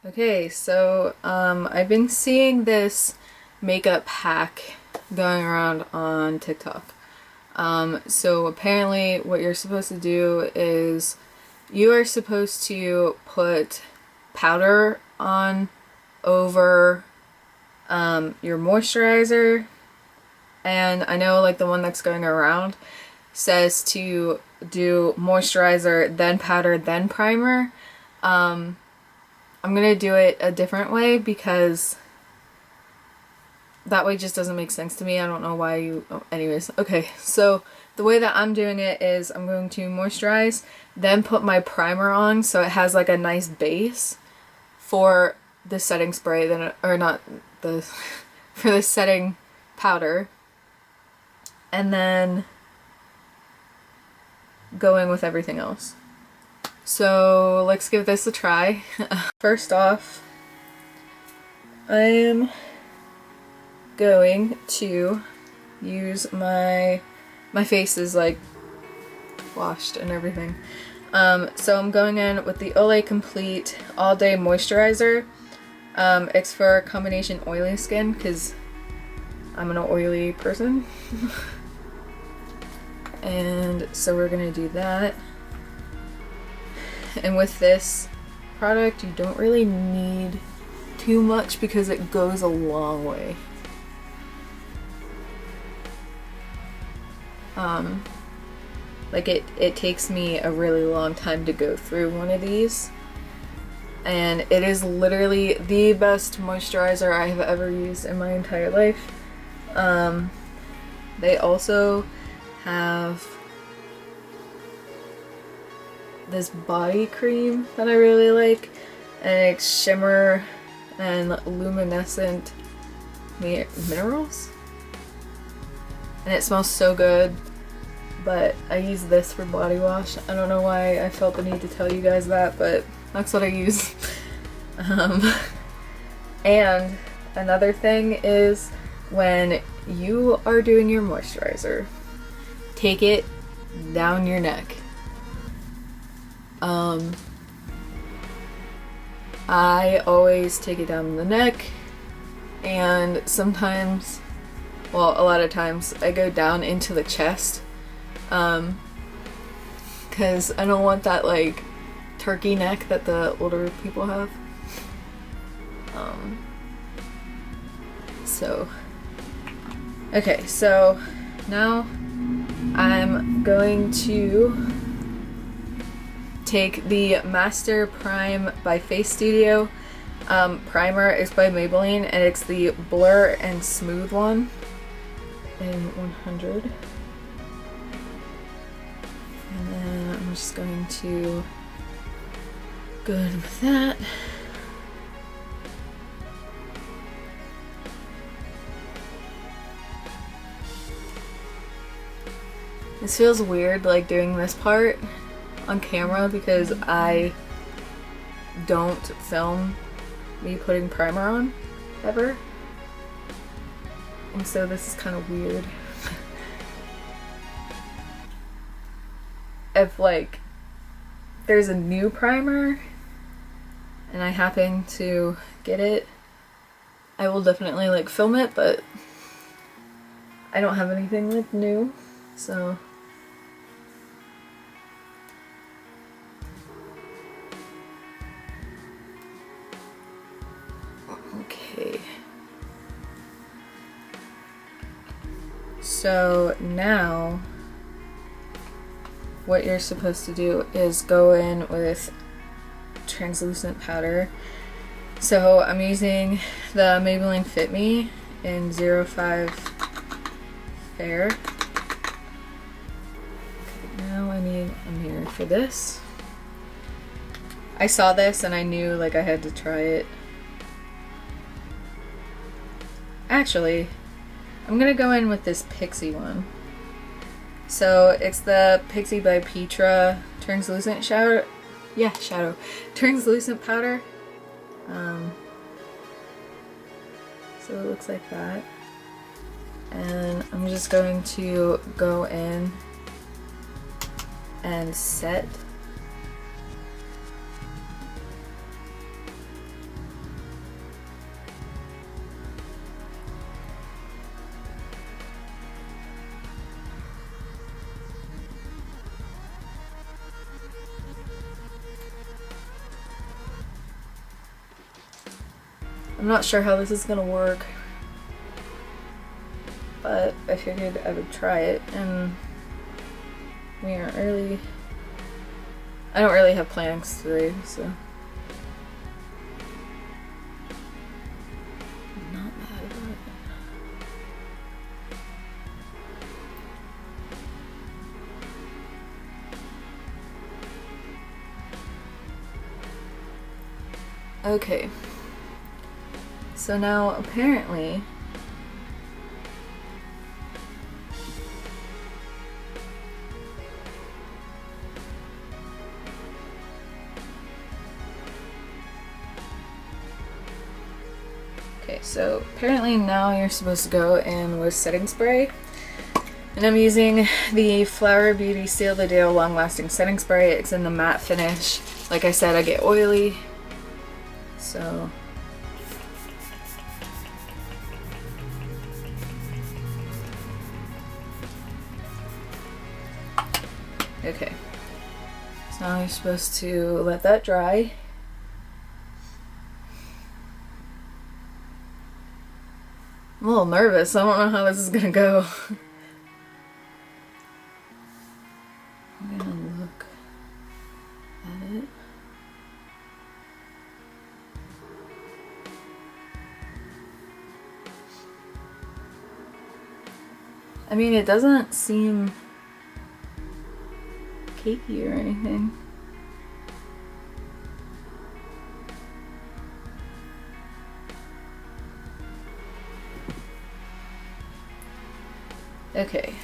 Okay, so I've been seeing this makeup hack going around on TikTok. So apparently what you're supposed to do is you are supposed to put powder on over your moisturizer, and I know like the one that's going around says to do moisturizer, then powder, then primer. I'm gonna do it a different way because that way just doesn't make sense to me. I don't know why you... Oh, anyways, okay. So the way that I'm doing it is I'm going to moisturize, then put my primer on so it has like a nice base for the setting spray, then or not the for the setting powder, and then go in with everything else. So let's give this a try. First off, I am going to use my face is like washed and everything. So I'm going in with the Olay Complete All Day Moisturizer. It's for combination oily skin because I'm an oily person. And so we're gonna do that. And with this product, you don't really need too much because it goes a long way. Like it takes me a really long time to go through one of these, and it is literally the best moisturizer I have ever used in my entire life. They also have this body cream that I really like, and it's shimmer and luminescent minerals, and it smells so good. But I use this for body wash. I don't know why I felt the need to tell you guys that, but that's what I use. And another thing is when you are doing your moisturizer, take it down your neck. I always take it down the neck, and sometimes, well, a lot of times I go down into the chest, because I don't want that like turkey neck that the older people have. Okay, so now I'm going to take the Master Prime by Face Studio primer. It's by Maybelline, and it's the Blur and Smooth one in 100. And then I'm just going to go in with that. This feels weird, like doing this part on camera, because I don't film me putting primer on ever, and so this is kind of weird. If like there's a new primer and I happen to get it, I will definitely like film it, but I don't have anything like new, so okay. So now what you're supposed to do is go in with translucent powder. So I'm using the Maybelline Fit Me in 05 Fair. Okay, now I need a mirror for this. I saw this and I knew like I had to try it. Actually, I'm gonna go in with this Pixie one. So it's the Pixie by Petra translucent shadow. Yeah, shadow. Translucent powder. So it looks like that. And I'm just going to go in and set I'm not sure how this is gonna work, but I figured I would try it, and we aren't really... I don't really have plans today, so... I'm not mad about it. Okay. So now, apparently... Okay, so apparently now you're supposed to go in with setting spray. And I'm using the Flower Beauty Seal the Deal Long Lasting Setting Spray. It's in the matte finish. Like I said, I get oily, so... Okay, so now you're supposed to let that dry. I'm a little nervous. I don't know how this is gonna go. I'm gonna look at it. I mean, it doesn't seem cakey or anything. Okay,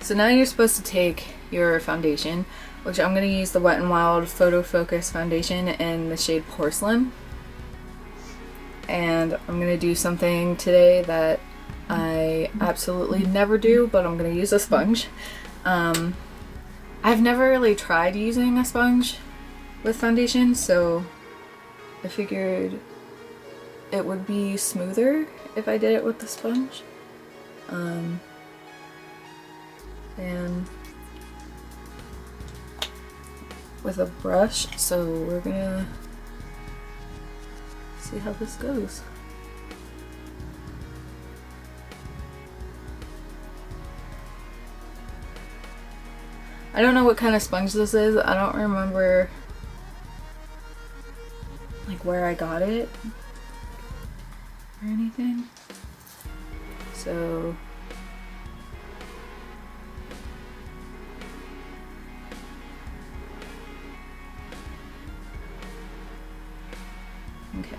so now you're supposed to take your foundation, which I'm going to use the Wet n Wild Photo Focus foundation in the shade Porcelain. And I'm going to do something today that I absolutely never do, but I'm going to use a sponge. I've never really tried using a sponge with foundation, so I figured it would be smoother if I did it with the sponge. And with a brush, so we're gonna see how this goes. I don't know what kind of sponge this is. I don't remember like where I got it or anything. So okay.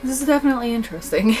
This is definitely interesting.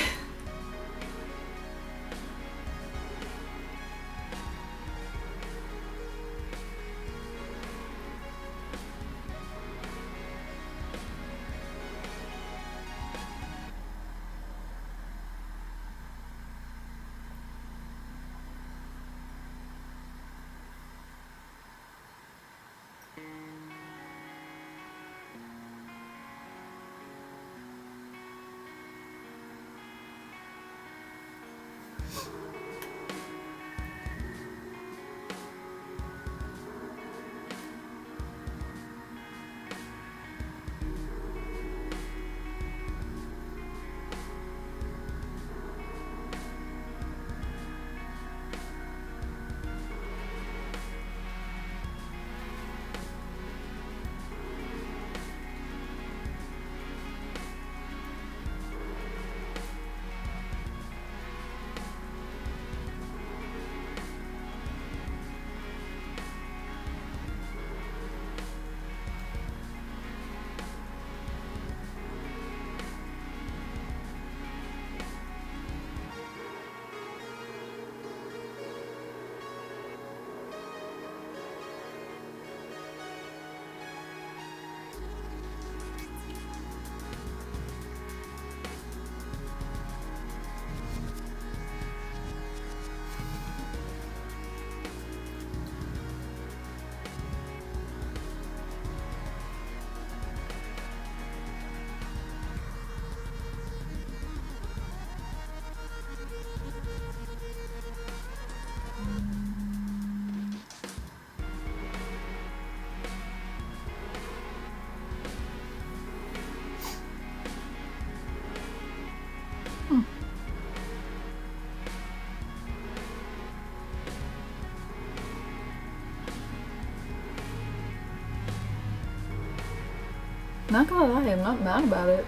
Not gonna lie, I'm not mad about it.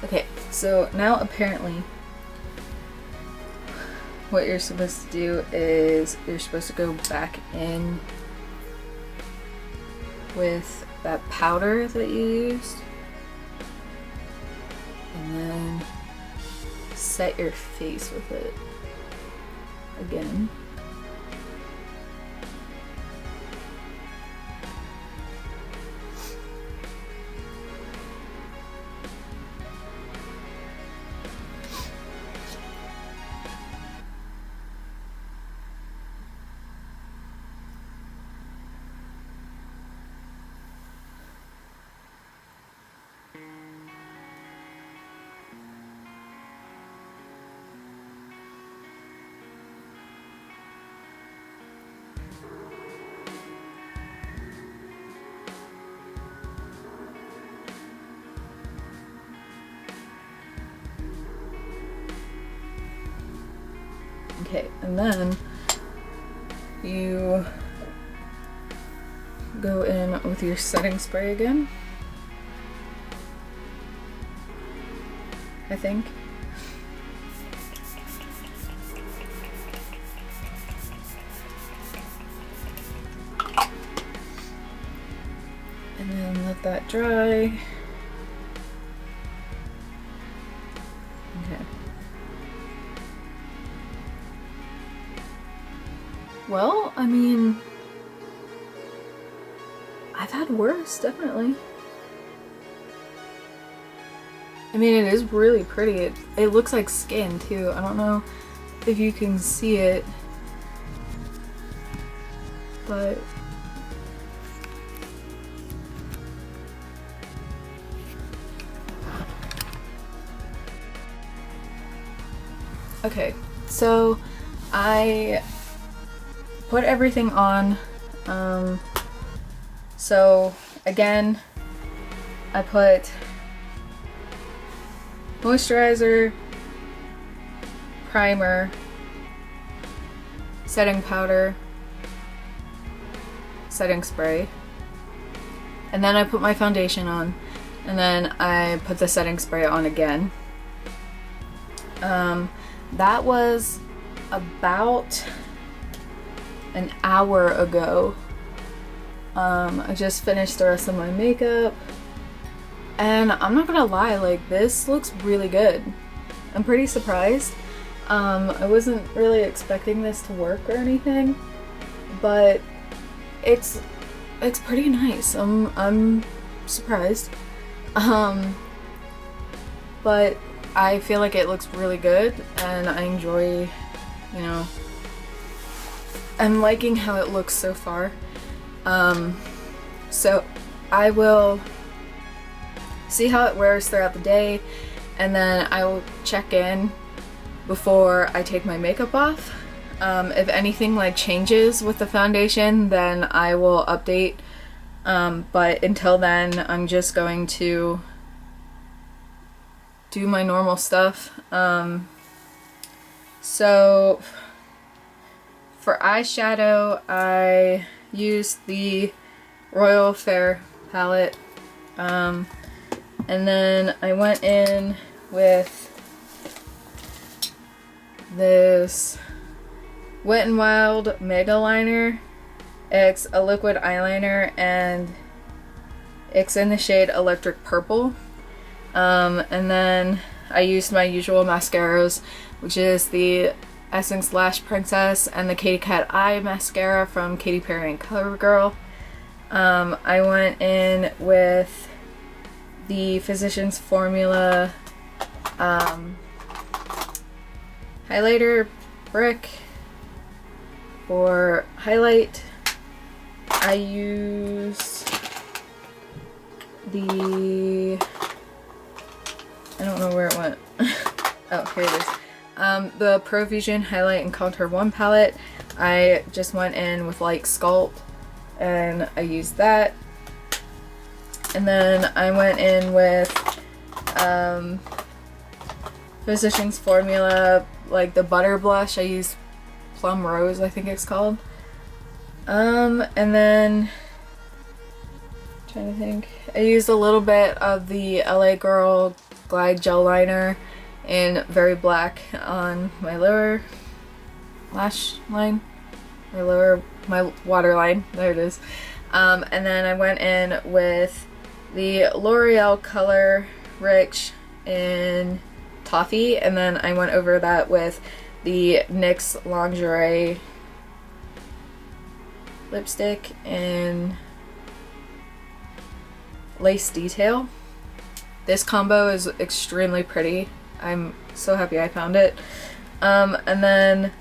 Okay, so now apparently what you're supposed to do is you're supposed to go back in with that powder that you used and then set your face with it again. Okay, and then you go in with your setting spray again, I think. And then let that dry. Okay. Well, I mean, I've had worse, definitely. I mean, it is really pretty. It looks like skin, too. I don't know if you can see it, but... Okay, so I put everything on. So again, I put moisturizer, primer, setting powder, setting spray, and then I put my foundation on, and then I put the setting spray on again. That was about an hour ago. I just finished the rest of my makeup, and I'm not gonna lie, like, this looks really good. I'm pretty surprised. I wasn't really expecting this to work or anything, but it's pretty nice. I'm surprised. But I feel like it looks really good, and I enjoy, you know, I'm liking how it looks so far. So I will see how it wears throughout the day, and then I will check in before I take my makeup off. If anything like changes with the foundation, then I will update. But until then, I'm just going to do my normal stuff. So for eyeshadow, I used the Royal Fair palette, and then I went in with this Wet n Wild Mega Liner. It's a liquid eyeliner, and it's in the shade Electric Purple. And then I used my usual mascaras, which is the Essence Lash Princess and the Katy Cat Eye mascara from Katy Perry and CoverGirl. I went in with the Physicians Formula highlighter brick for highlight. I used the... I don't know where it went. Oh, here it is. The Provision Highlight and Contour 1 palette. I just went in with Light Sculpt, and I used that. And then I went in with Physicians Formula, like the butter blush. I used Plum Rose, I think it's called. And then, trying to think, I used a little bit of the LA Girl Glide Gel Liner in Very Black on my lower lash line, or my waterline, there it is. And then I went in with the L'Oreal Color Rich in Toffee, and then I went over that with the NYX Lingerie lipstick in Lace Detail. This combo is extremely pretty. I'm so happy I found it. And then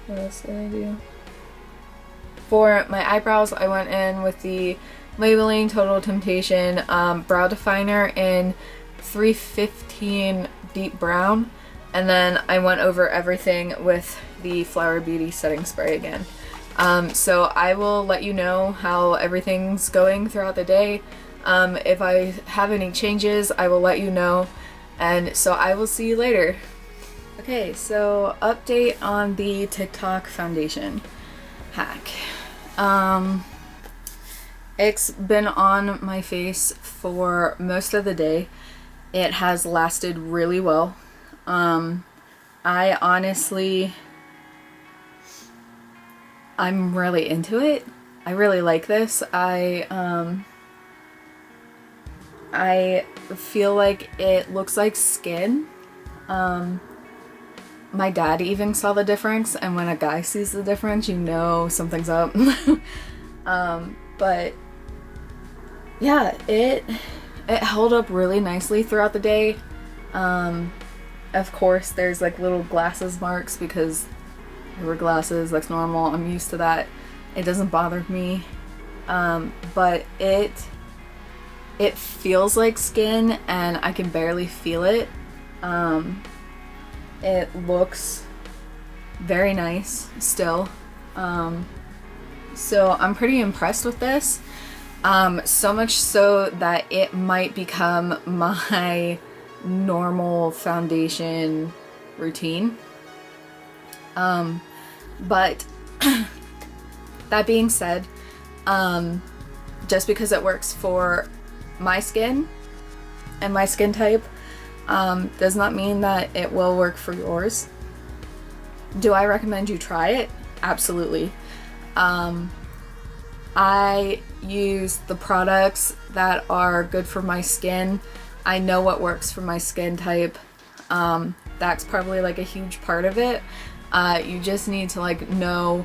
what else did I do? For my eyebrows, I went in with the Maybelline Total Temptation brow definer in 315 Deep Brown, and then I went over everything with the Flower Beauty setting spray again. So I will let you know how everything's going throughout the day. If I have any changes, I will let you know, and so I will see you later. Okay, so update on the TikTok foundation hack. It's been on my face for most of the day. It has lasted really well. I honestly, I'm really into it. I really like this. I feel like it looks like skin. My dad even saw the difference, and when a guy sees the difference, you know something's up. But yeah, it held up really nicely throughout the day. Of course, there's like little glasses marks because there were glasses. That's normal. I'm used to that. It doesn't bother me. But it feels like skin, and I can barely feel it. It looks very nice still. So I'm pretty impressed with this. So much so that it might become my normal foundation routine. But that being said, just because it works for my skin and my skin type does not mean that it will work for yours. Do I recommend you try it? Absolutely. I use the products that are good for my skin. I know what works for my skin type. That's probably like a huge part of it. You just need to like know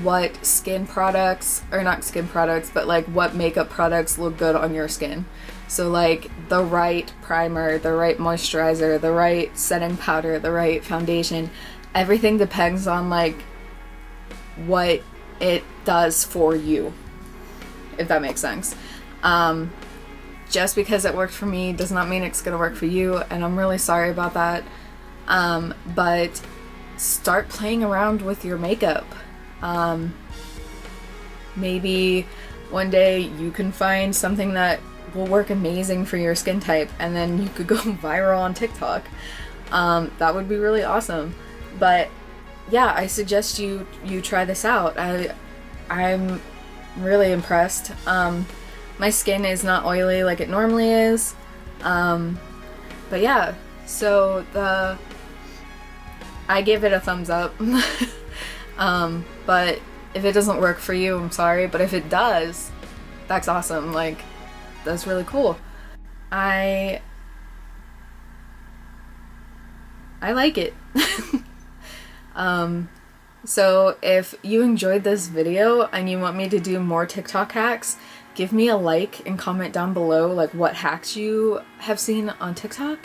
what skin products, or not skin products, but like what makeup products look good on your skin. So like the right primer, the right moisturizer, the right setting powder, the right foundation. Everything depends on like what it does for you, if that makes sense. Just because it worked for me does not mean it's gonna work for you, and I'm really sorry about that. But start playing around with your makeup. Maybe one day you can find something that will work amazing for your skin type, and then you could go viral on TikTok. That would be really awesome. But yeah, I suggest you try this out. I'm really impressed. My skin is not oily like it normally is. But yeah, so I give it a thumbs up. But if it doesn't work for you, I'm sorry. But if it does, that's awesome. Like, that's really cool. I like it. So if you enjoyed this video and you want me to do more TikTok hacks, give me a like and comment down below like what hacks you have seen on TikTok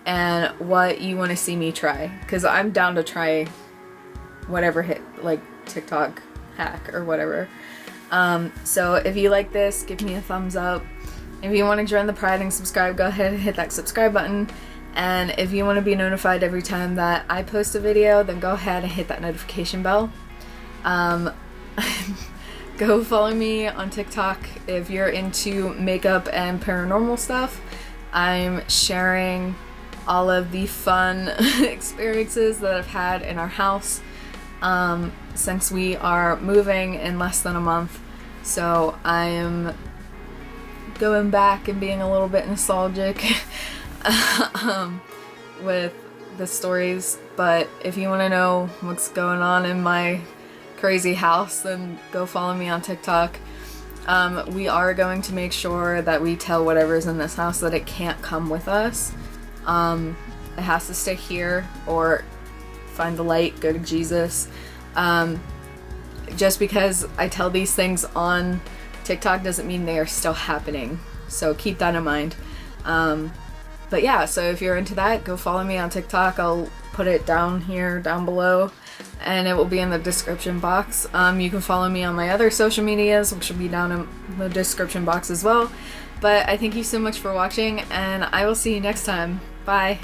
and what you want to see me try, because I'm down to try whatever hit like TikTok hack or whatever. So if you like this, give me a thumbs up. If you want to join the Pride and subscribe, go ahead and hit that subscribe button. And if you want to be notified every time that I post a video, then go ahead and hit that notification bell. go follow me on TikTok if you're into makeup and paranormal stuff. I'm sharing all of the fun experiences that I've had in our house since we are moving in less than a month. So I am going back and being a little bit nostalgic with the stories. But if you want to know what's going on in my crazy house, then go follow me on TikTok. We are going to make sure that we tell whatever's in this house that it can't come with us. It has to stay here or find the light, go to Jesus. Just because I tell these things on TikTok doesn't mean they are still happening. So keep that in mind. But yeah, so if you're into that, go follow me on TikTok. I'll put it down here, down below, and it will be in the description box. You can follow me on my other social medias, which will be down in the description box as well. But I thank you so much for watching, and I will see you next time. Bye.